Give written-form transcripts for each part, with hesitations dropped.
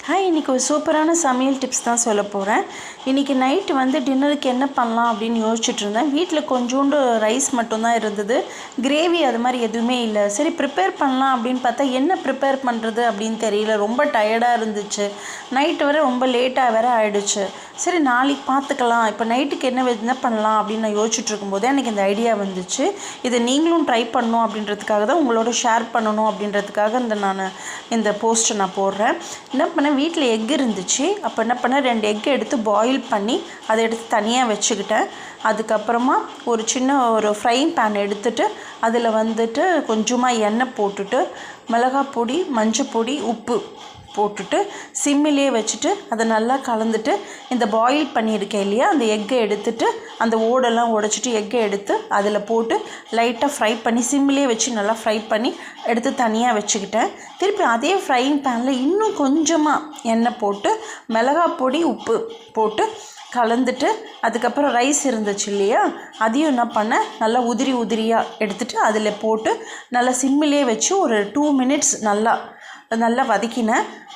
Hi, இன்றைக்கி ஒரு சூப்பரான சமையல் டிப்ஸ் தான் சொல்ல போகிறேன். இன்றைக்கி நைட்டு வந்து டின்னருக்கு என்ன பண்ணலாம் அப்படின்னு யோசிச்சுட்டு இருந்தேன். வீட்டில் கொஞ்சோண்டு ரைஸ் மட்டும்தான் இருந்தது, கிரேவி அது மாதிரி எதுவுமே இல்லை. சரி ப்ரிப்பேர் பண்ணலாம் அப்படின்னு பார்த்தா என்ன ப்ரிப்பேர் பண்ணுறது அப்படின்னு தெரியல. ரொம்ப டயர்டாக இருந்துச்சு. நைட்டு வரை ரொம்ப லேட்டாக வேறு ஆகிடுச்சு. சரி நாளைக்கு பார்த்துக்கலாம், இப்போ நைட்டுக்கு என்ன பண்ணலாம் அப்படின்னு நான் யோசிச்சுட்டு இருக்கும்போதே எனக்கு இந்த ஐடியா வந்துச்சு. இதை நீங்களும் ட்ரை பண்ணணும் அப்படின்றதுக்காக தான் உங்களோட ஷேர் பண்ணணும் அப்படின்றதுக்காக நான் இந்த போஸ்ட்டை நான் போடுறேன். என்ன பண்ணேன், வீட்டில் எக் இருந்துச்சு. அப்போ என்ன பண்ணேன், 2 எக் எடுத்து பாயில் பண்ணி அதை எடுத்து தனியாக வச்சுக்கிட்டேன். அதுக்கப்புறமா ஒரு சின்ன ஃப்ரைங் பேன் எடுத்துகிட்டு அதில் வந்துட்டு கொஞ்சமாக எண்ணெய் போட்டுட்டு மிளகாய் பொடி, மஞ்சள் பொடி, உப்பு போட்டுட்டு சிம்மிலே வச்சுட்டு அதை நல்லா கலந்துட்டு இந்த பாயில் பண்ணியிருக்கேன் இல்லையா, அந்த எக்கை எடுத்துட்டு அந்த ஓடெல்லாம் உடைச்சிட்டு எக்கை எடுத்து அதில் போட்டு லைட்டாக ஃப்ரை பண்ணி சிம்மிலே வச்சு நல்லா ஃப்ரை பண்ணி எடுத்து தனியாக வச்சுக்கிட்டேன். திருப்பி அதே ஃப்ரைங் பேனில் இன்னும் கொஞ்சமாக எண்ணெய் போட்டு மிளகாய் பொடி, உப்பு போட்டு கலந்துட்டு அதுக்கப்புறம் ரைஸ் இருந்துச்சு இல்லையா, அதையும் என்ன பண்ணேன், நல்லா உதிரியாக எடுத்துகிட்டு அதில் போட்டு நல்லா சிம்மிலே வச்சு ஒரு 2 மினிட்ஸ் நல்லா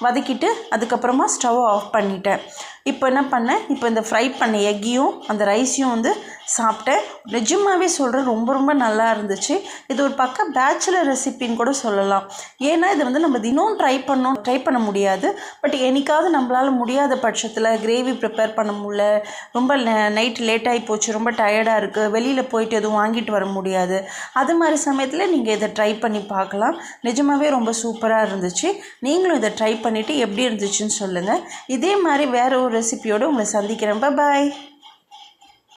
வதக்கிட்டு அதுக்கப்புறமா ஸ்டவ் ஆஃப் பண்ணிட்டேன். இப்போ என்ன பண்ணேன், இப்போ இந்த ஃப்ரை பண்ண எக்கையும் அந்த ரைஸையும் வந்து சாப்பிட்டேன். நிஜமாகவே சொல்கிறேன், ரொம்ப நல்லா இருந்துச்சு. இது ஒரு பக்கம் பேச்சுலர் ரெசிபின்னு கூட சொல்லலாம். ஏன்னா இது வந்து நம்ம தினம் ட்ரை பண்ண முடியாது. பட் என்னைக்காவது நம்மளால் முடியாத பட்சத்தில் கிரேவி ப்ரிப்பேர் பண்ண முடியல, ரொம்ப நைட்டு லேட்டாகி போச்சு, ரொம்ப டயர்டாக இருக்குது, வெளியில் போயிட்டு எதுவும் வாங்கிட்டு வர முடியாது, அது மாதிரி சமயத்தில் நீங்கள் இதை ட்ரை பண்ணி பார்க்கலாம். நிஜமாகவே ரொம்ப சூப்பராக இருந்துச்சு. நீங்களும் இதை ட்ரை பண்ணிவிட்டு எப்படி இருந்துச்சுன்னு சொல்லுங்கள். இதே மாதிரி வேறு ஒரு ரெசிபியோடு உங்களை சந்திக்கிறேன். பாய்.